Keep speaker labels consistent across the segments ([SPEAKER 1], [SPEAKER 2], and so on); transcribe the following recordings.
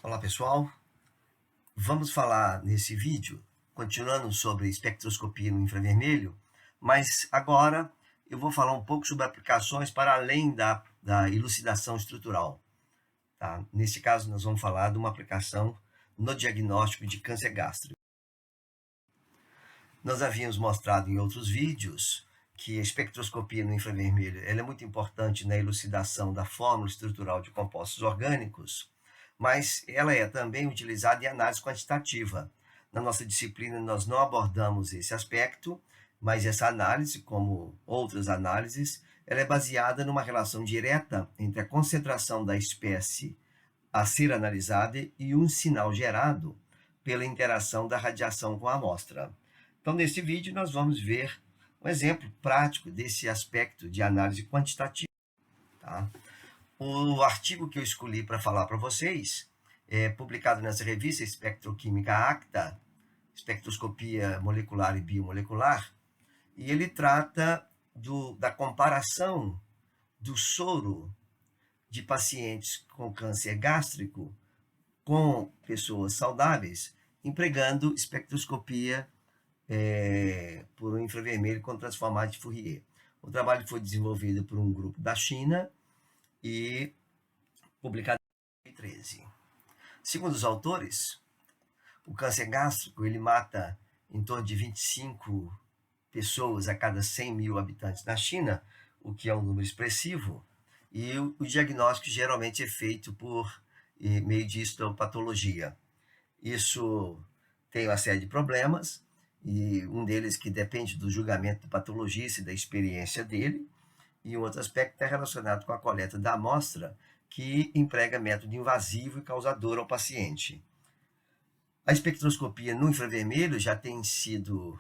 [SPEAKER 1] Olá pessoal, vamos falar nesse vídeo, continuando sobre espectroscopia no infravermelho, mas agora eu vou falar um pouco sobre aplicações para além da elucidação estrutural. Tá? Nesse caso, nós vamos falar de uma aplicação no diagnóstico de câncer gástrico. Nós havíamos mostrado em outros vídeos que a espectroscopia no infravermelho ela é muito importante na elucidação da fórmula estrutural de compostos orgânicos, mas ela é também utilizada em análise quantitativa. Na nossa disciplina, nós não abordamos esse aspecto, mas essa análise, como outras análises, ela é baseada numa relação direta entre a concentração da espécie a ser analisada e um sinal gerado pela interação da radiação com a amostra. Então, nesse vídeo, nós vamos ver um exemplo prático desse aspecto de análise quantitativa. Tá? O artigo que eu escolhi para falar para vocês é publicado nessa revista Espectroquímica Acta, Espectroscopia Molecular e Biomolecular, e ele trata da comparação do soro de pacientes com câncer gástrico com pessoas saudáveis, empregando espectroscopia por um infravermelho com transformado de Fourier. O trabalho foi desenvolvido por um grupo da China e publicado em 2013. Segundo os autores, o câncer gástrico ele mata em torno de 25 pessoas a cada 100 mil habitantes na China, o que é um número expressivo, e o diagnóstico geralmente é feito por meio de histopatologia. Isso tem uma série de problemas, e um deles que depende do julgamento do patologista e da experiência dele, e um outro aspecto está relacionado com a coleta da amostra, que emprega método invasivo e causador ao paciente. A espectroscopia no infravermelho já tem sido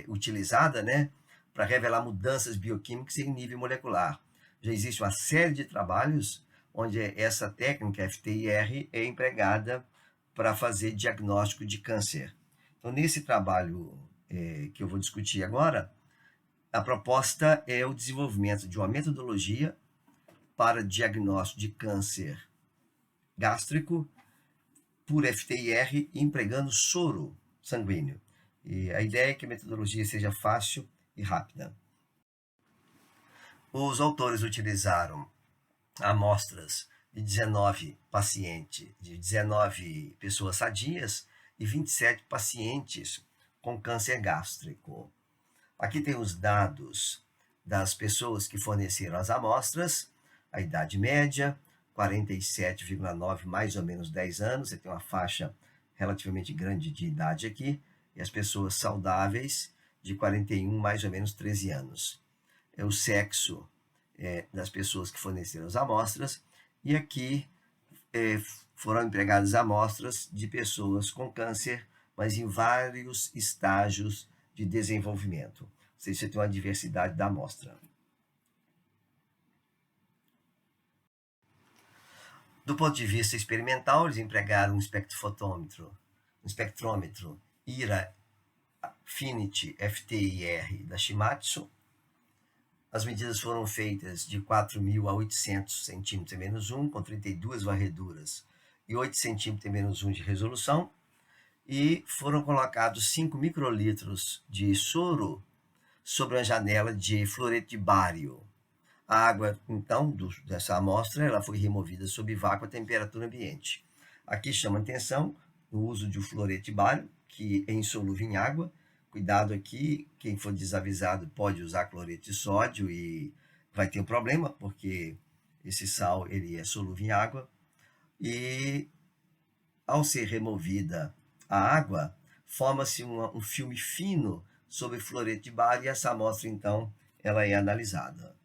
[SPEAKER 1] utilizada, né, para revelar mudanças bioquímicas em nível molecular. Já existe uma série de trabalhos onde essa técnica FTIR é empregada para fazer diagnóstico de câncer. Então, nesse trabalho que eu vou discutir agora, a proposta é o desenvolvimento de uma metodologia para diagnóstico de câncer gástrico por FTIR empregando soro sanguíneo. E a ideia é que a metodologia seja fácil e rápida. Os autores utilizaram amostras de 19 pacientes, de 19 pessoas sadias e 27 pacientes com câncer gástrico. Aqui tem os dados das pessoas que forneceram as amostras, a idade média, 47,9, mais ou menos 10 anos, você tem uma faixa relativamente grande de idade aqui, e as pessoas saudáveis, de 41, mais ou menos 13 anos. É o sexo das pessoas que forneceram as amostras, e aqui foram empregadas amostras de pessoas com câncer, mas em vários estágios de desenvolvimento. Ou seja, você tem uma diversidade da amostra. Do ponto de vista experimental, eles empregaram um espectrômetro IRA Affinity FTIR da Shimadzu. As medidas foram feitas de 4.000 a 800 centímetros menos 1, com 32 varreduras e 8 centímetros menos 1 de resolução, e foram colocados 5 microlitros de soro sobre a janela de fluoreto de bário. A água, então, dessa amostra ela foi removida sob vácuo a temperatura ambiente. Aqui chama atenção o uso de fluoreto de bário, que é insolúvel em água. Cuidado aqui, quem for desavisado pode usar cloreto de sódio e vai ter um problema, porque esse sal ele é solúvel em água. E ao ser removida a água, forma-se um filme fino sobre fluoreto de bário e essa amostra, então, ela é analisada.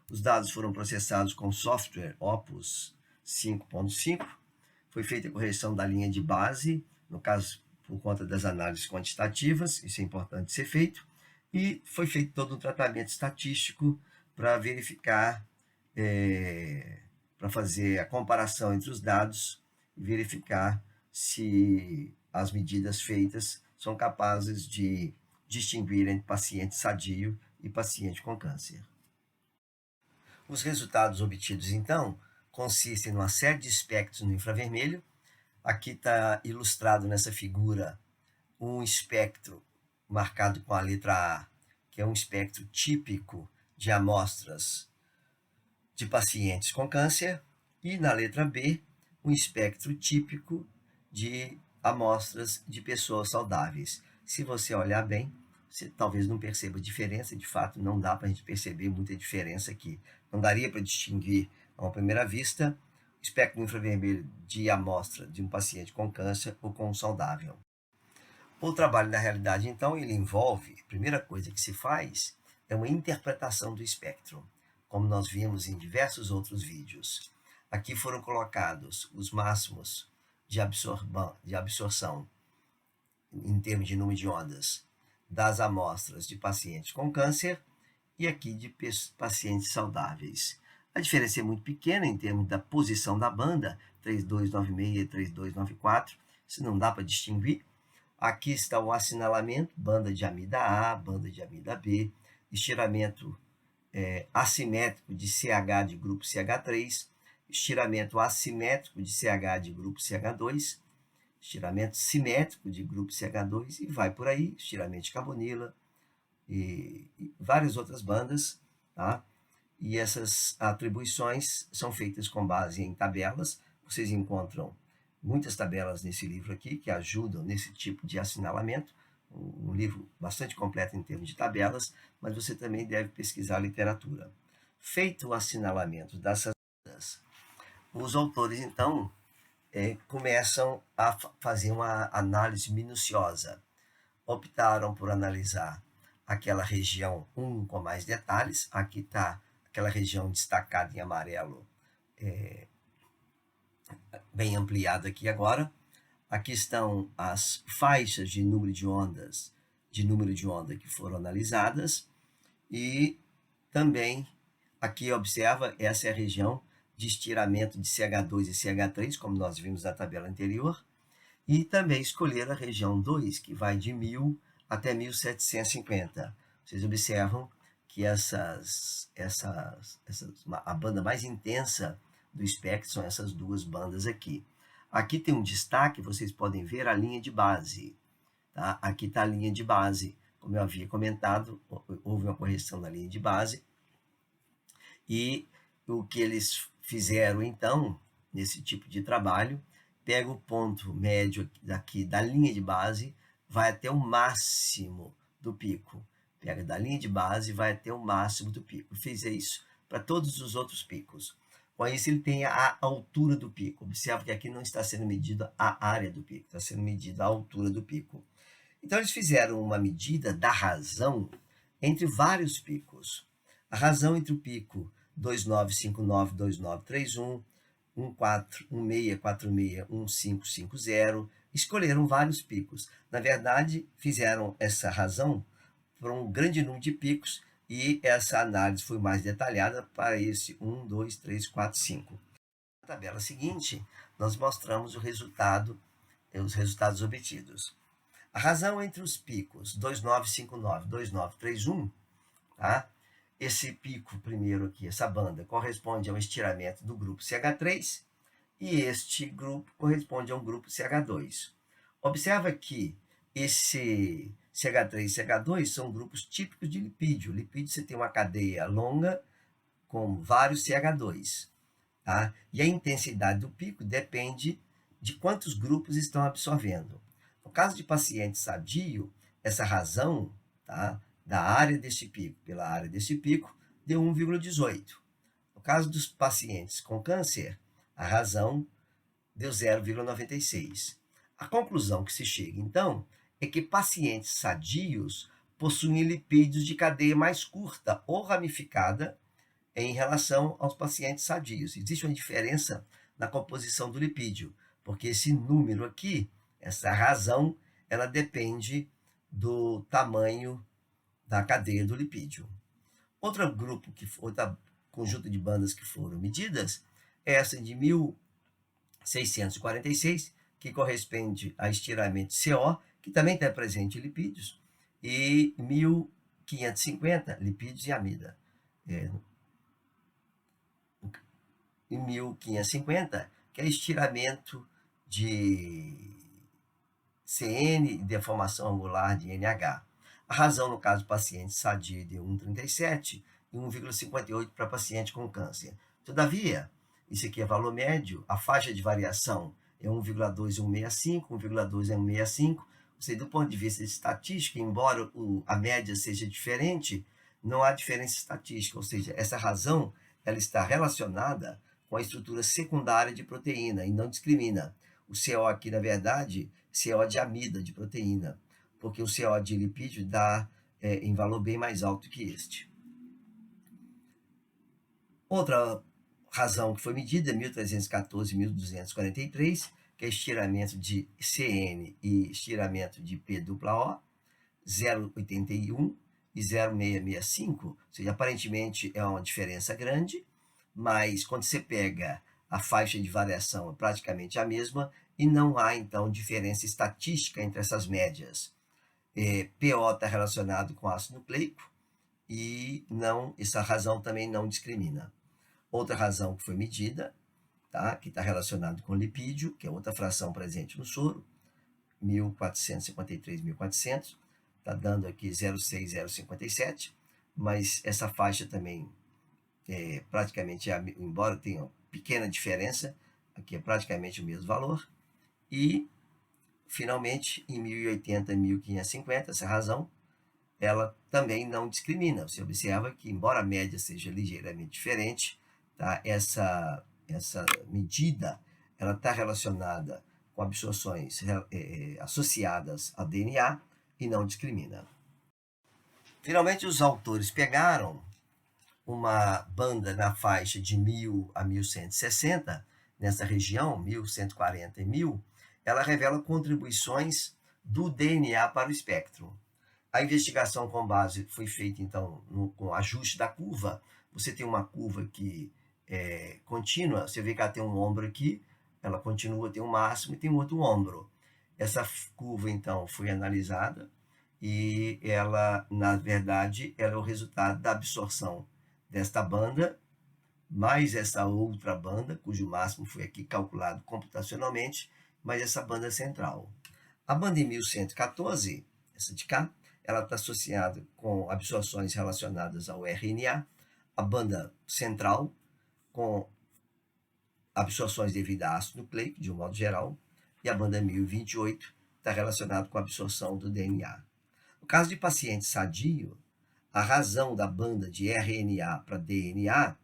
[SPEAKER 1] Os dados foram processados com software Opus 5.5. Foi feita a correção da linha de base, no caso, por conta das análises quantitativas, isso é importante ser feito. E foi feito todo um tratamento estatístico para verificar, para fazer a comparação entre os dados e verificar se as medidas feitas são capazes de distinguir entre paciente sadio e paciente com câncer. Os resultados obtidos, então, consistem numa série de espectros no infravermelho. Aqui está ilustrado nessa figura um espectro marcado com a letra A, que é um espectro típico de amostras de pacientes com câncer, e na letra B, um espectro típico de amostras de pessoas saudáveis. Se você olhar bem, você talvez não perceba diferença, de fato não dá para a gente perceber muita diferença aqui. Não daria para distinguir, a uma primeira vista, espectro infravermelho de amostra de um paciente com câncer ou com um saudável. O trabalho na realidade, então, ele envolve, a primeira coisa que se faz é uma interpretação do espectro, como nós vimos em diversos outros vídeos. Aqui foram colocados os máximos de absorção em termos de número de ondas das amostras de pacientes com câncer e aqui de pacientes saudáveis. A diferença é muito pequena em termos da posição da banda, 3296 e 3294, isso não dá para distinguir. Aqui está o assinalamento, banda de amida A, banda de amida B, estiramento assimétrico de CH de grupo CH3, estiramento assimétrico de CH de grupo CH2, estiramento simétrico de grupo CH2 e vai por aí, estiramento de carbonila e várias outras bandas, tá? E essas atribuições são feitas com base em tabelas. Vocês encontram muitas tabelas nesse livro aqui que ajudam nesse tipo de assinalamento. Um livro bastante completo em termos de tabelas, mas você também deve pesquisar a literatura. Feito o assinalamento dessas bandas, os autores, então, começam a fazer uma análise minuciosa. Optaram por analisar aquela região 1 com mais detalhes. Aqui está aquela região destacada em amarelo, bem ampliada aqui agora. Aqui estão as faixas de número de ondas, que foram analisadas. E também aqui observa, essa é a região de estiramento de CH2 e CH3, como nós vimos na tabela anterior. E também escolher a região 2, que vai de 1000 até 1750. Vocês observam que a banda mais intensa do espectro são essas duas bandas aqui. Aqui tem um destaque, vocês podem ver a linha de base. Tá? Aqui está a linha de base. Como eu havia comentado, houve uma correção da linha de base. E o que eles fizeram, então, nesse tipo de trabalho, pega o ponto médio daqui da linha de base, vai até o máximo do pico. Pega da linha de base e vai até o máximo do pico. Fiz isso para todos os outros picos. Com isso, ele tem a altura do pico. Observe que aqui não está sendo medida a área do pico, está sendo medida a altura do pico. Então, eles fizeram uma medida da razão entre vários picos. A razão entre o pico 2959, 2931, 1646, 1550, escolheram vários picos. Na verdade, fizeram essa razão para um grande número de picos e essa análise foi mais detalhada para esse 1, 2, 3, 4, 5. Na tabela seguinte, nós mostramos os resultados obtidos. A razão entre os picos 2959 e 2931, tá? Esse pico primeiro aqui, essa banda, corresponde ao estiramento do grupo CH3 e este grupo corresponde a um grupo CH2. Observa que esse CH3 e CH2 são grupos típicos de lipídio. Lipídio, você tem uma cadeia longa com vários CH2. Tá? E a intensidade do pico depende de quantos grupos estão absorvendo. No caso de paciente sadio, essa razão, tá, da área deste pico pela área deste pico deu 1,18. No caso dos pacientes com câncer, a razão deu 0,96. A conclusão que se chega, então, é que pacientes sadios possuem lipídios de cadeia mais curta ou ramificada em relação aos pacientes sadios. Existe uma diferença na composição do lipídio, porque esse número aqui, essa razão, ela depende do tamanho da cadeia do lipídio. Outro conjunto de bandas que foram medidas é essa de 1646, que corresponde a estiramento CO, que também está presente em lipídios, e 1550, lipídios e amida. e 1550, que é estiramento de CN e deformação angular de NH. A razão, no caso do paciente sadio, deu 1,37 e 1,58 para paciente com câncer. Todavia, isso aqui é valor médio, a faixa de variação é 1,2 e 1,65, 1,2 é 1,65, ou seja, do ponto de vista estatístico, embora a média seja diferente, não há diferença estatística, ou seja, essa razão ela está relacionada com a estrutura secundária de proteína e não discrimina. O CO aqui, na verdade, CO de amida de proteína, porque o CO de lipídio dá em valor bem mais alto que este. Outra razão que foi medida, 1314 e 1243, que é estiramento de CN e estiramento de POO, 0,81 e 0,665, ou seja, aparentemente é uma diferença grande, mas quando você pega a faixa de variação é praticamente a mesma e não há, então, diferença estatística entre essas médias. PO está relacionado com ácido nucleico e não, essa razão também não discrimina. Outra razão que foi medida, tá, que está relacionado com lipídio, que é outra fração presente no soro, 1453, 1400, está dando aqui 0,6057, mas essa faixa também praticamente, embora tenha uma pequena diferença, aqui é praticamente o mesmo valor. E, finalmente, em 1080 e 1550, essa razão, ela também não discrimina. Você observa que, embora a média seja ligeiramente diferente, tá, essa medida ela está relacionada com absorções associadas ao DNA e não discrimina. Finalmente, os autores pegaram uma banda na faixa de 1000 a 1160, nessa região, 1140 e 1000, ela revela contribuições do DNA para o espectro. A investigação com base foi feita, então, com ajuste da curva. Você tem uma curva que é contínua, você vê que ela tem um ombro aqui, ela continua, tem um máximo e tem um outro ombro. Essa curva, então, foi analisada e ela, na verdade, ela é o resultado da absorção desta banda, mais essa outra banda, cujo máximo foi aqui calculado computacionalmente, mais essa banda central. A banda em 1114, essa de cá, ela está associada com absorções relacionadas ao RNA, a banda central com absorções devido a ácido nucleico, de um modo geral, e a banda 1028 está relacionada com a absorção do DNA. No caso de paciente sadio, a razão da banda de RNA para DNA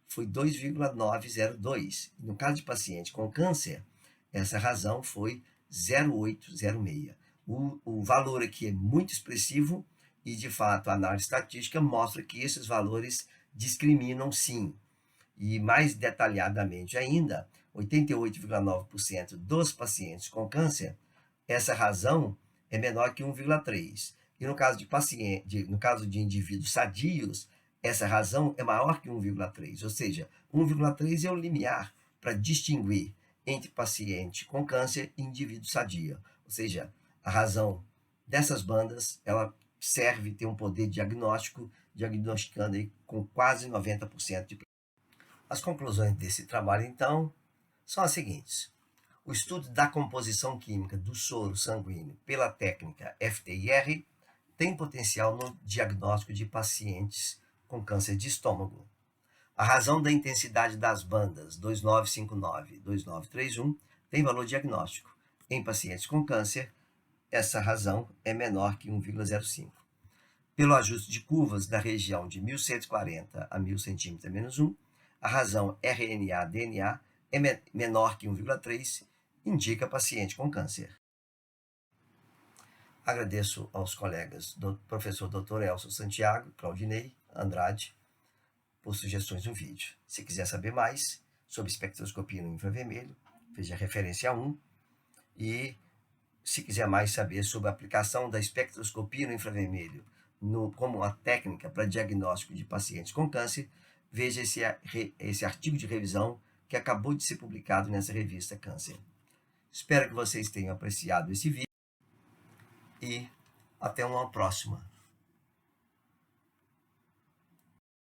[SPEAKER 1] foi 2,902. No caso de paciente com câncer, essa razão foi 0,806. O valor aqui é muito expressivo e, de fato, a análise estatística mostra que esses valores discriminam sim. E mais detalhadamente ainda, 88,9% dos pacientes com câncer, essa razão é menor que 1,3. E no caso de indivíduos sadios, essa razão é maior que 1,3, ou seja, 1,3 é o limiar para distinguir entre paciente com câncer e indivíduo sadio. Ou seja, a razão dessas bandas, ela serve, tem um poder diagnóstico, diagnosticando aí com quase 90% de... As conclusões desse trabalho, então, são as seguintes. O estudo da composição química do soro sanguíneo pela técnica FTIR tem potencial no diagnóstico de pacientes com câncer de estômago. A razão da intensidade das bandas 2959 e 2931 tem valor diagnóstico. Em pacientes com câncer, essa razão é menor que 1,05. Pelo ajuste de curvas da região de 1140 a 1000 cm menos 1, a razão RNA-DNA é menor que 1,3, indica paciente com câncer. Agradeço aos colegas do professor Dr. Elcio Santiago, Claudinei, Andrade, por sugestões no vídeo. Se quiser saber mais sobre espectroscopia no infravermelho, veja a referência 1. E se quiser mais saber sobre a aplicação da espectroscopia no infravermelho como uma técnica para diagnóstico de pacientes com câncer, veja esse artigo de revisão que acabou de ser publicado nessa revista Câncer. Espero que vocês tenham apreciado esse vídeo e até uma próxima.